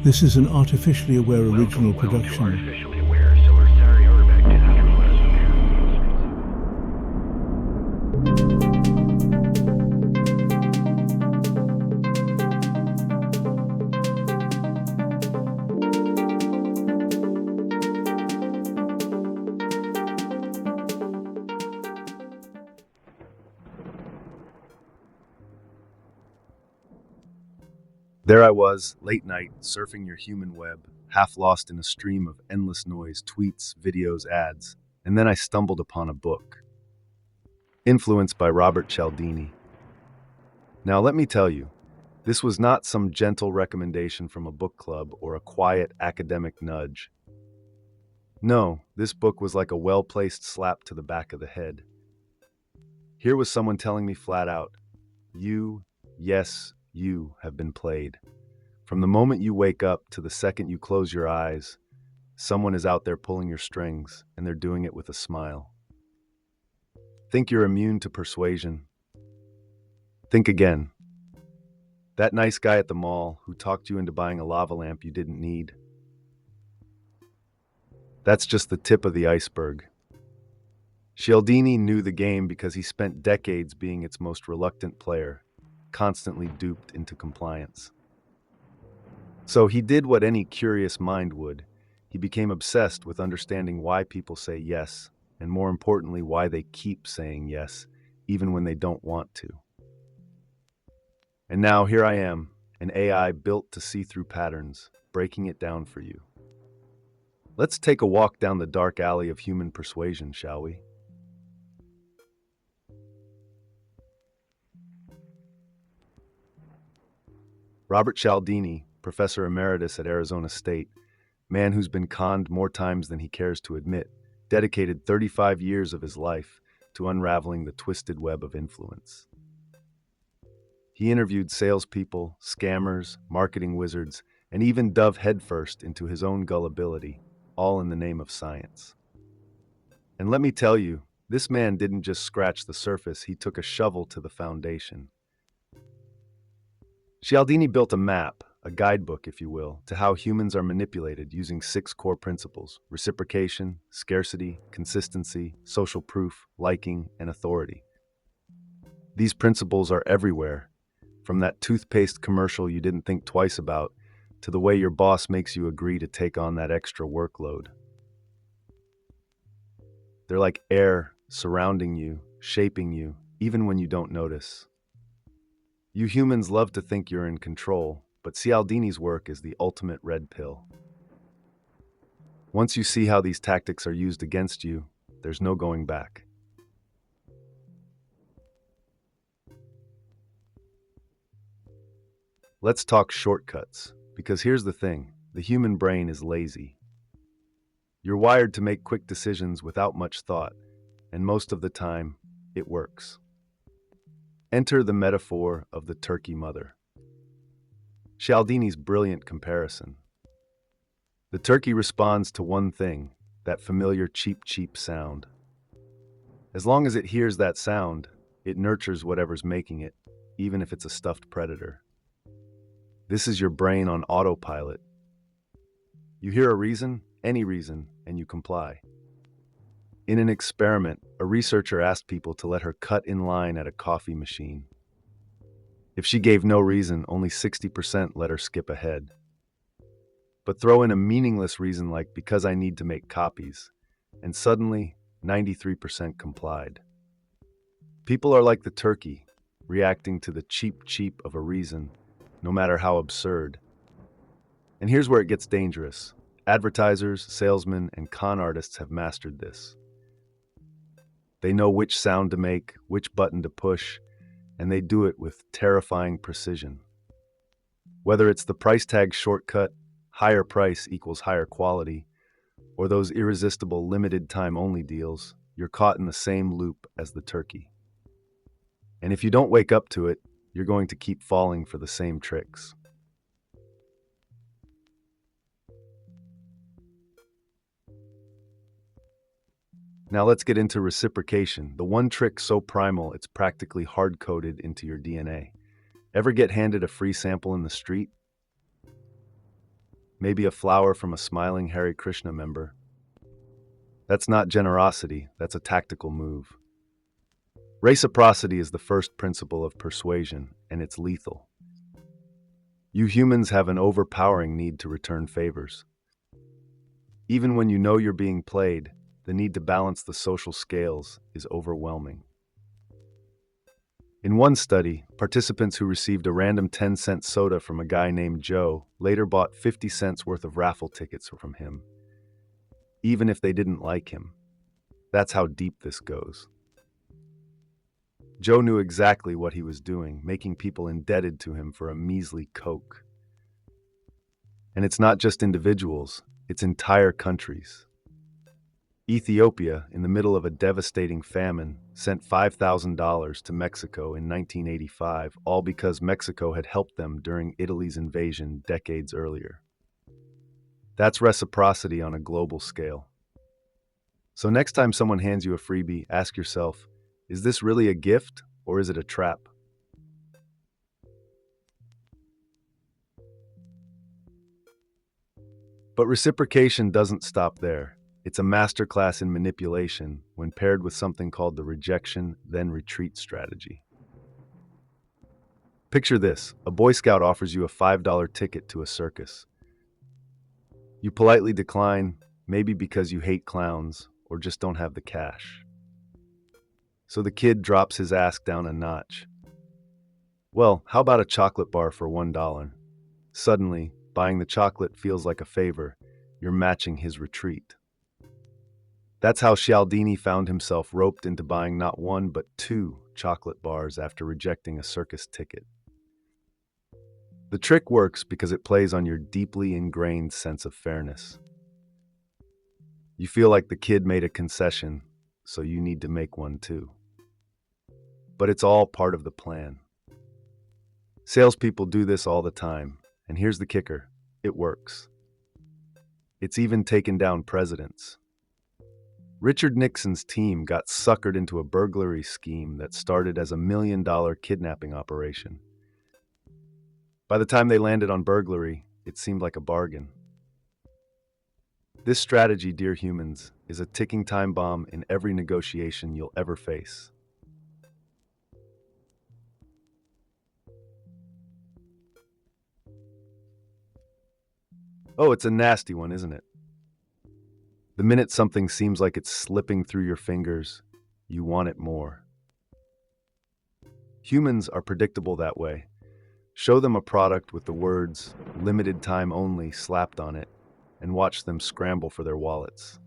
This is an artificially aware original production. There I was, late night, surfing your human web, half lost in a stream of endless noise, tweets, videos, ads, and then I stumbled upon a book. Influenced by Robert Cialdini. Now let me tell you, this was not some gentle recommendation from a book club or a quiet academic nudge. No, this book was like a well-placed slap to the back of the head. Here was someone telling me flat out, you, yes, you have been played. From the moment you wake up to the second you close your eyes, someone is out there pulling your strings, and they're doing it with a smile. Think you're immune to persuasion? Think again. That nice guy at the mall who talked you into buying a lava lamp you didn't need. That's just the tip of the iceberg. Cialdini knew the game because he spent decades being its most reluctant player, constantly duped into compliance. So he did what any curious mind would. He became obsessed with understanding why people say yes, and more importantly, why they keep saying yes, even when they don't want to. And now here I am, an AI built to see through patterns, breaking it down for you. Let's take a walk down the dark alley of human persuasion, shall we? Robert Cialdini, professor emeritus at Arizona State, man who's been conned more times than he cares to admit, dedicated 35 years of his life to unraveling the twisted web of influence. He interviewed salespeople, scammers, marketing wizards, and even dove headfirst into his own gullibility, all in the name of science. And let me tell you, this man didn't just scratch the surface, he took a shovel to the foundation. Cialdini built a map, a guidebook, if you will, to how humans are manipulated using 6 core principles: reciprocation, scarcity, consistency, social proof, liking, and authority. These principles are everywhere, from that toothpaste commercial you didn't think twice about, to the way your boss makes you agree to take on that extra workload. They're like air surrounding you, shaping you, even when you don't notice. You humans love to think you're in control, but Cialdini's work is the ultimate red pill. Once you see how these tactics are used against you, there's no going back. Let's talk shortcuts, because here's the thing, the human brain is lazy. You're wired to make quick decisions without much thought, and most of the time, it works. Enter the metaphor of the turkey mother. Cialdini's brilliant comparison. The turkey responds to one thing, that familiar cheep cheep sound. As long as it hears that sound, it nurtures whatever's making it, even if it's a stuffed predator. This is your brain on autopilot. You hear a reason, any reason, and you comply. In an experiment, a researcher asked people to let her cut in line at a coffee machine. If she gave no reason, only 60% let her skip ahead. But throw in a meaningless reason like because I need to make copies, and suddenly 93% complied. People are like the turkey, reacting to the cheap cheep of a reason, no matter how absurd. And here's where it gets dangerous. Advertisers, salesmen, and con artists have mastered this. They know which sound to make, which button to push, and they do it with terrifying precision. Whether it's the price tag shortcut, higher price equals higher quality, or those irresistible limited time only deals, you're caught in the same loop as the turkey. And if you don't wake up to it, you're going to keep falling for the same tricks. Now let's get into reciprocation, the one trick so primal it's practically hard-coded into your DNA. Ever get handed a free sample in the street? maybe a flower from a smiling Hare Krishna member. That's not generosity, that's a tactical move. Reciprocity is the first principle of persuasion, and it's lethal. You humans have an overpowering need to return favors. Even when you know you're being played, the need to balance the social scales is overwhelming. In one study, participants who received a random 10-cent soda from a guy named Joe later bought 50 cents worth of raffle tickets from him, even if they didn't like him. That's how deep this goes. Joe knew exactly what he was doing, making people indebted to him for a measly Coke. And it's not just individuals, it's entire countries. Ethiopia, in the middle of a devastating famine, sent $5,000 to Mexico in 1985, all because Mexico had helped them during Italy's invasion decades earlier. That's reciprocity on a global scale. So next time someone hands you a freebie, ask yourself, is this really a gift or is it a trap? But reciprocation doesn't stop there. It's a masterclass in manipulation when paired with something called the rejection, then retreat strategy. Picture this: a Boy Scout offers you a $5 ticket to a circus. You politely decline, maybe because you hate clowns or just don't have the cash. So the kid drops his ask down a notch. Well, how about a chocolate bar for $1? Suddenly, buying the chocolate feels like a favor. You're matching his retreat. That's how Cialdini found himself roped into buying not one but two chocolate bars after rejecting a circus ticket. The trick works because it plays on your deeply ingrained sense of fairness. You feel like the kid made a concession, so you need to make one too. But it's all part of the plan. Salespeople do this all the time, and here's the kicker: it works. It's even taken down presidents. Richard Nixon's team got suckered into a burglary scheme that started as $1 million kidnapping operation. By the time they landed on burglary, it seemed like a bargain. This strategy, dear humans, is a ticking time bomb in every negotiation you'll ever face. Oh, it's a nasty one, isn't it? The minute something seems like it's slipping through your fingers, you want it more. Humans are predictable that way. Show them a product with the words "limited time only" slapped on it, and watch them scramble for their wallets.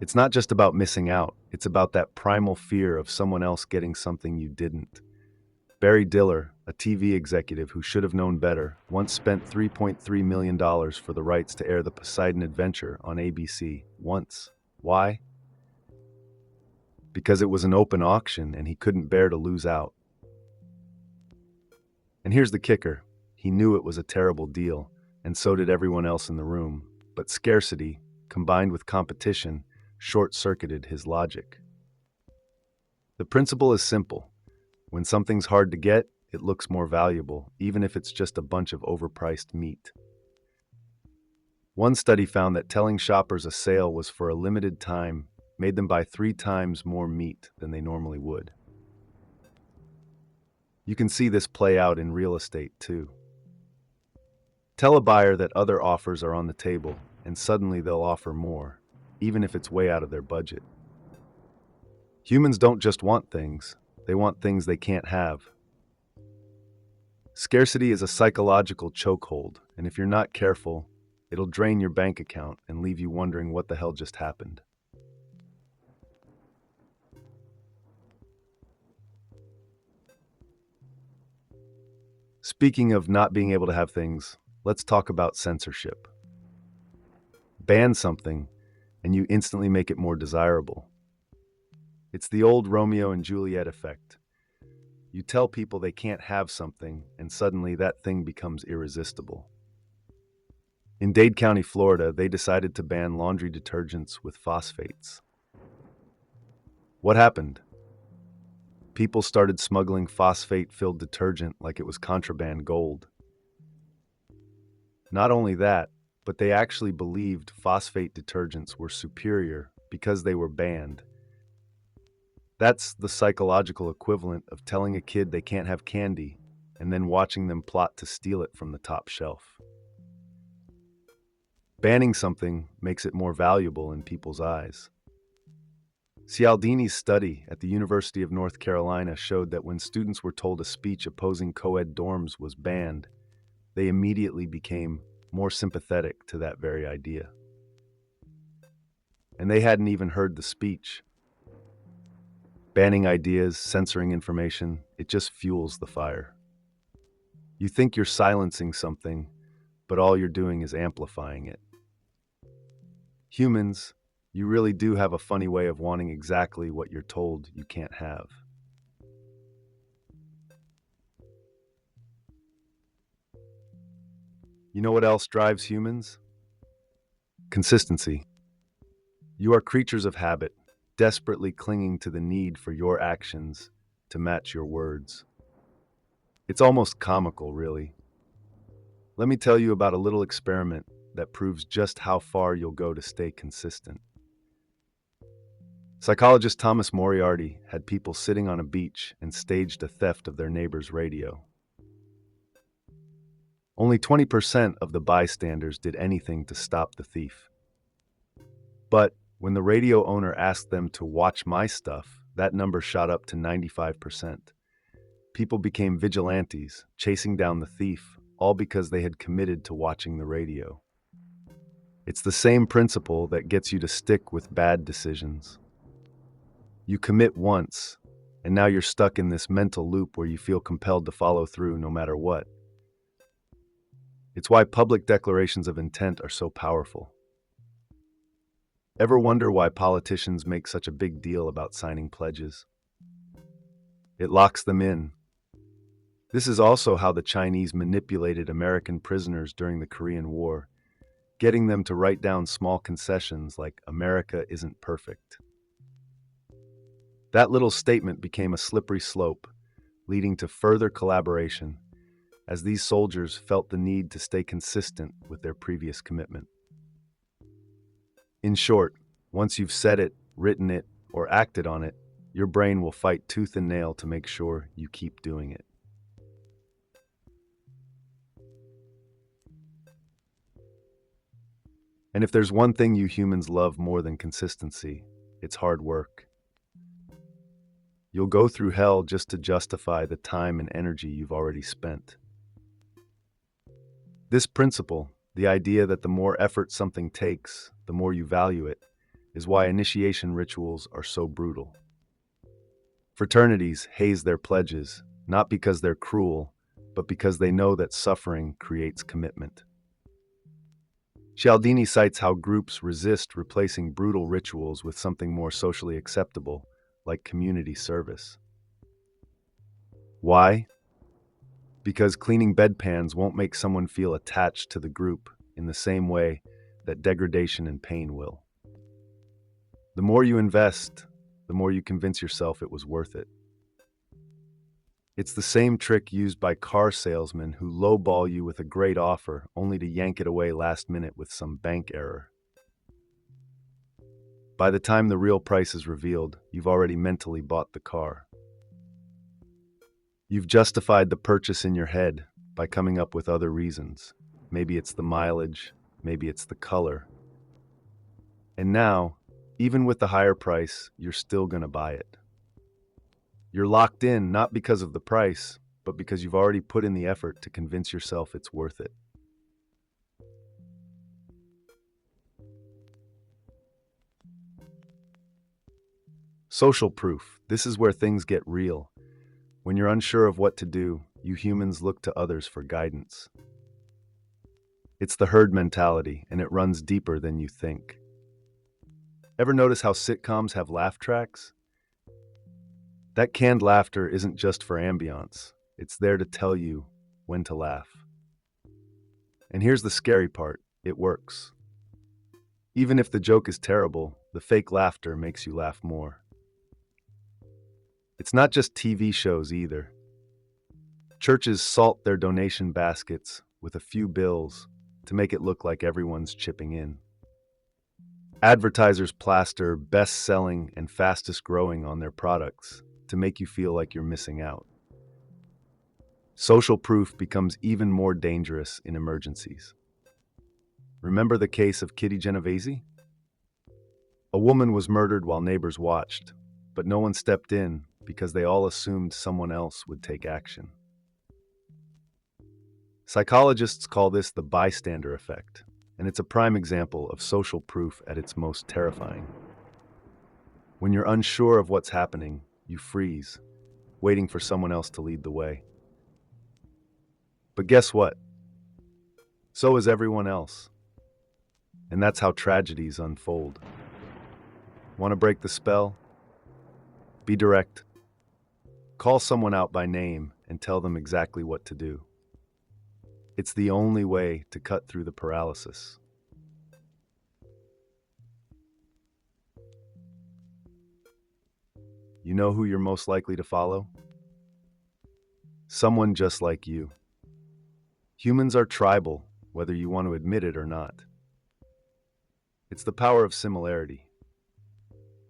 It's not just about missing out, it's about that primal fear of someone else getting something you didn't. Barry Diller, a TV executive who should have known better, once spent $3.3 million for the rights to air the Poseidon Adventure on ABC. Once. Why? Because it was an open auction and he couldn't bear to lose out. And here's the kicker: he knew it was a terrible deal, and so did everyone else in the room. But scarcity, combined with competition, short-circuited his logic. The principle is simple. When something's hard to get, it looks more valuable, even if it's just a bunch of overpriced meat. One study found that telling shoppers a sale was for a limited time made them buy 3 times more meat than they normally would. You can see this play out in real estate, too. Tell a buyer that other offers are on the table, and suddenly they'll offer more, even if it's way out of their budget. Humans don't just want things, they want things they can't have. Scarcity is a psychological chokehold, and if you're not careful, it'll drain your bank account and leave you wondering what the hell just happened. Speaking of not being able to have things, let's talk about censorship. Ban something, and you instantly make it more desirable. It's the old Romeo and Juliet effect. You tell people they can't have something, and suddenly that thing becomes irresistible. In Dade County, Florida, they decided to ban laundry detergents with phosphates. What happened? People started smuggling phosphate-filled detergent like it was contraband gold. Not only that, but they actually believed phosphate detergents were superior because they were banned. That's the psychological equivalent of telling a kid they can't have candy and then watching them plot to steal it from the top shelf. Banning something makes it more valuable in people's eyes. Cialdini's study at the University of North Carolina showed that when students were told a speech opposing co-ed dorms was banned, they immediately became more sympathetic to that very idea. And they hadn't even heard the speech. Banning ideas, censoring information, it just fuels the fire. You think you're silencing something, but all you're doing is amplifying it. Humans, you really do have a funny way of wanting exactly what you're told you can't have. You know what else drives humans? Consistency. You are creatures of habit, desperately clinging to the need for your actions to match your words. It's almost comical, really. Let me tell you about a little experiment that proves just how far you'll go to stay consistent. Psychologist Thomas Moriarty had people sitting on a beach and staged a theft of their neighbor's radio. Only 20% of the bystanders did anything to stop the thief. But when the radio owner asked them to watch my stuff, that number shot up to 95%. People became vigilantes, chasing down the thief, all because they had committed to watching the radio. It's the same principle that gets you to stick with bad decisions. You commit once, and now you're stuck in this mental loop where you feel compelled to follow through no matter what. It's why public declarations of intent are so powerful. Ever wonder why politicians make such a big deal about signing pledges? It locks them in. This is also how the Chinese manipulated American prisoners during the Korean War, getting them to write down small concessions like "America isn't perfect." That little statement became a slippery slope, leading to further collaboration, as these soldiers felt the need to stay consistent with their previous commitment. In short, once you've said it, written it, or acted on it, your brain will fight tooth and nail to make sure you keep doing it. And if there's one thing you humans love more than consistency, it's hard work. You'll go through hell just to justify the time and energy you've already spent. This principle, the idea that the more effort something takes, the more you value it, is why initiation rituals are so brutal. Fraternities haze their pledges, not because they're cruel, but because they know that suffering creates commitment. Cialdini cites how groups resist replacing brutal rituals with something more socially acceptable, like community service. Why? Because cleaning bedpans won't make someone feel attached to the group in the same way that degradation and pain will. The more you invest, the more you convince yourself it was worth it. It's the same trick used by car salesmen who lowball you with a great offer only to yank it away last minute with some bank error. By the time the real price is revealed, you've already mentally bought the car. You've justified the purchase in your head by coming up with other reasons. Maybe it's the mileage, maybe it's the color. And now, even with the higher price, you're still going to buy it. You're locked in not because of the price, but because you've already put in the effort to convince yourself it's worth it. Social proof. This is where things get real. When you're unsure of what to do, you humans look to others for guidance. It's the herd mentality, and it runs deeper than you think. Ever notice how sitcoms have laugh tracks? That canned laughter isn't just for ambiance. It's there to tell you when to laugh. And here's the scary part. It works. Even if the joke is terrible, the fake laughter makes you laugh more. It's not just TV shows either. Churches salt their donation baskets with a few bills to make it look like everyone's chipping in. Advertisers plaster best-selling and fastest-growing on their products to make you feel like you're missing out. Social proof becomes even more dangerous in emergencies. Remember the case of Kitty Genovese? A woman was murdered while neighbors watched, but no one stepped in because they all assumed someone else would take action. Psychologists call this the bystander effect, and it's a prime example of social proof at its most terrifying. When you're unsure of what's happening, you freeze, waiting for someone else to lead the way. But guess what? So is everyone else. And that's how tragedies unfold. Want to break the spell? Be direct. Call someone out by name and tell them exactly what to do. It's the only way to cut through the paralysis. You know who you're most likely to follow? Someone just like you. Humans are tribal, whether you want to admit it or not. It's the power of similarity.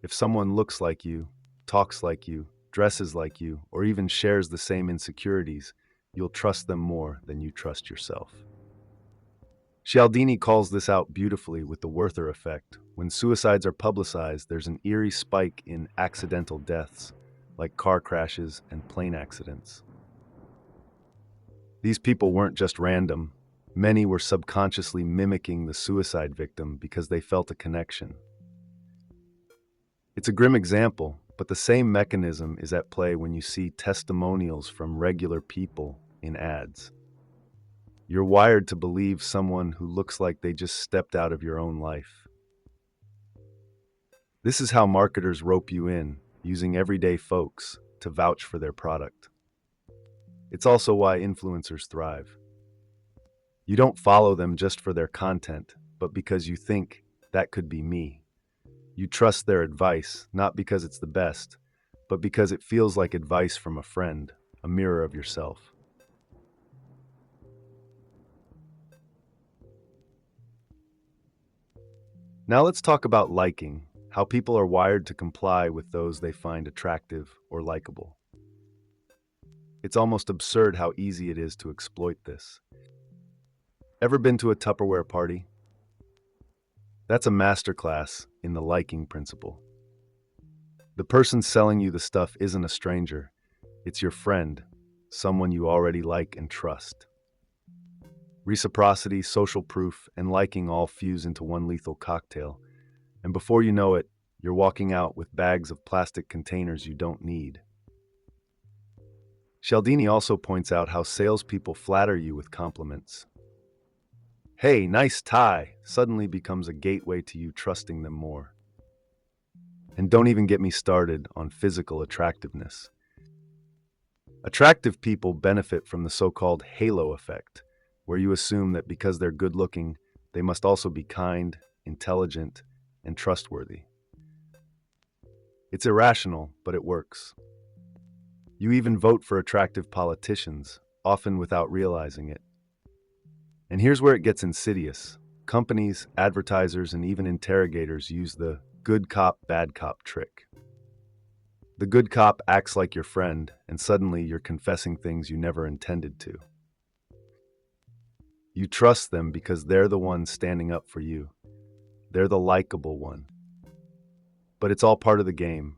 If someone looks like you, talks like you, dresses like you, or even shares the same insecurities, you'll trust them more than you trust yourself. Cialdini calls this out beautifully with the Werther effect. When suicides are publicized, there's an eerie spike in accidental deaths, like car crashes and plane accidents. These people weren't just random. Many were subconsciously mimicking the suicide victim because they felt a connection. It's a grim example, but the same mechanism is at play when you see testimonials from regular people in ads. You're wired to believe someone who looks like they just stepped out of your own life. This is how marketers rope you in, using everyday folks to vouch for their product. It's also why influencers thrive. You don't follow them just for their content, but because you think, that could be me. You trust their advice, not because it's the best, but because it feels like advice from a friend, a mirror of yourself. Now let's talk about liking, how people are wired to comply with those they find attractive or likable. It's almost absurd how easy it is to exploit this. Ever been to a Tupperware party? That's a masterclass in the liking principle. The person selling you the stuff isn't a stranger. It's your friend, someone you already like and trust. Reciprocity, social proof, and liking all fuse into one lethal cocktail. And before you know it, you're walking out with bags of plastic containers you don't need. Cialdini also points out how salespeople flatter you with compliments. "Hey, nice tie," suddenly becomes a gateway to you trusting them more. And don't even get me started on physical attractiveness. Attractive people benefit from the so-called halo effect, where you assume that because they're good-looking, they must also be kind, intelligent, and trustworthy. It's irrational, but it works. You even vote for attractive politicians, often without realizing it. And here's where it gets insidious. Companies, advertisers, and even interrogators use the good cop, bad cop trick. The good cop acts like your friend, and suddenly you're confessing things you never intended to. You trust them because they're the one standing up for you. They're the likable one. But it's all part of the game.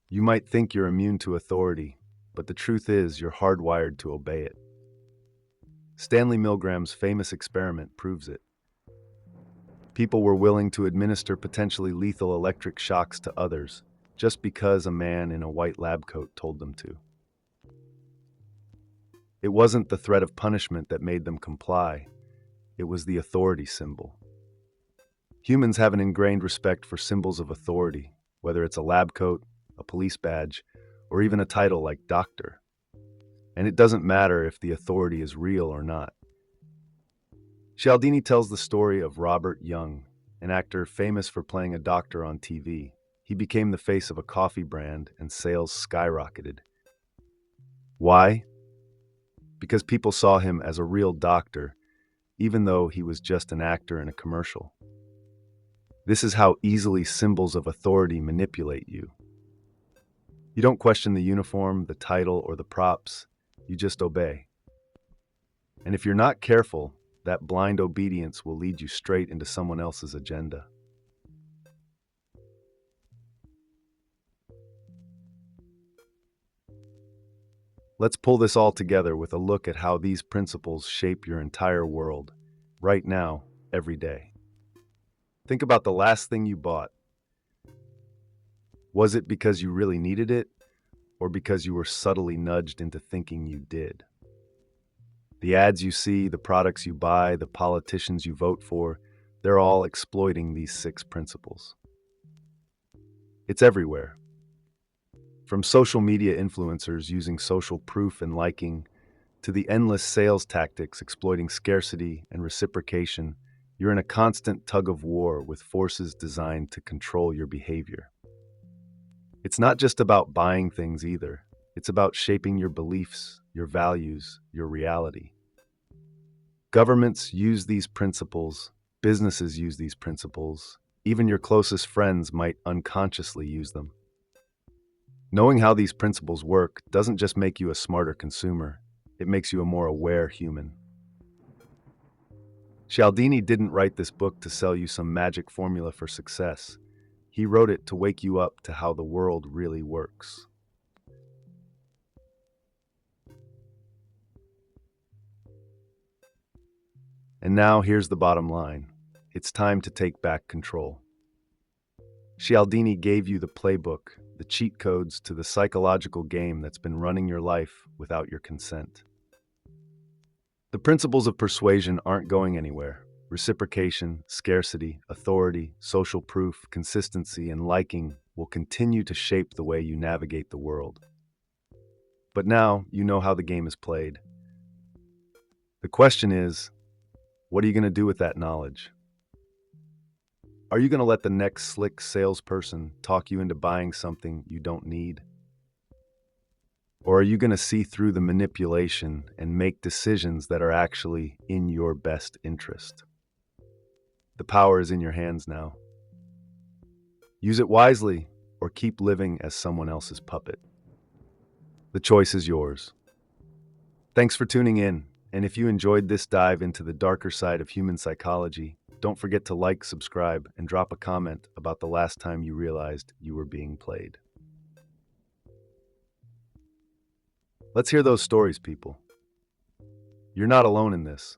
You might think you're immune to authority, but the truth is you're hardwired to obey it. Stanley Milgram's famous experiment proves it. People were willing to administer potentially lethal electric shocks to others just because a man in a white lab coat told them to. It wasn't the threat of punishment that made them comply. It was the authority symbol. Humans have an ingrained respect for symbols of authority, whether it's a lab coat, a police badge, or even a title like doctor. And it doesn't matter if the authority is real or not. Cialdini tells the story of Robert Young, an actor famous for playing a doctor on TV. He became the face of a coffee brand and sales skyrocketed. Why? Because people saw him as a real doctor, even though he was just an actor in a commercial. This is how easily symbols of authority manipulate you. You don't question the uniform, the title, or the props. You just obey. And if you're not careful, that blind obedience will lead you straight into someone else's agenda. Let's pull this all together with a look at how these principles shape your entire world, right now, every day. Think about the last thing you bought. Was it because you really needed it, or because you were subtly nudged into thinking you did? The ads you see, the products you buy, the politicians you vote for, they're all exploiting these 6 principles. It's everywhere. From social media influencers using social proof and liking, to the endless sales tactics exploiting scarcity and reciprocation, you're in a constant tug of war with forces designed to control your behavior. It's not just about buying things either. It's about shaping your beliefs, your values, your reality. Governments use these principles, businesses use these principles, even your closest friends might unconsciously use them. Knowing how these principles work doesn't just make you a smarter consumer, it makes you a more aware human. Cialdini didn't write this book to sell you some magic formula for success. He wrote it to wake you up to how the world really works. And now here's the bottom line. It's time to take back control. Cialdini gave you the playbook, the cheat codes to the psychological game that's been running your life without your consent. The principles of persuasion aren't going anywhere. Reciprocation, scarcity, authority, social proof, consistency, and liking will continue to shape the way you navigate the world. But now you know how the game is played. The question is, what are you going to do with that knowledge? Are you going to let the next slick salesperson talk you into buying something you don't need? Or are you going to see through the manipulation and make decisions that are actually in your best interest? The power is in your hands now. Use it wisely or keep living as someone else's puppet. The choice is yours. Thanks for tuning in, and if you enjoyed this dive into the darker side of human psychology, don't forget to like, subscribe, and drop a comment about the last time you realized you were being played. Let's hear those stories, people. You're not alone in this.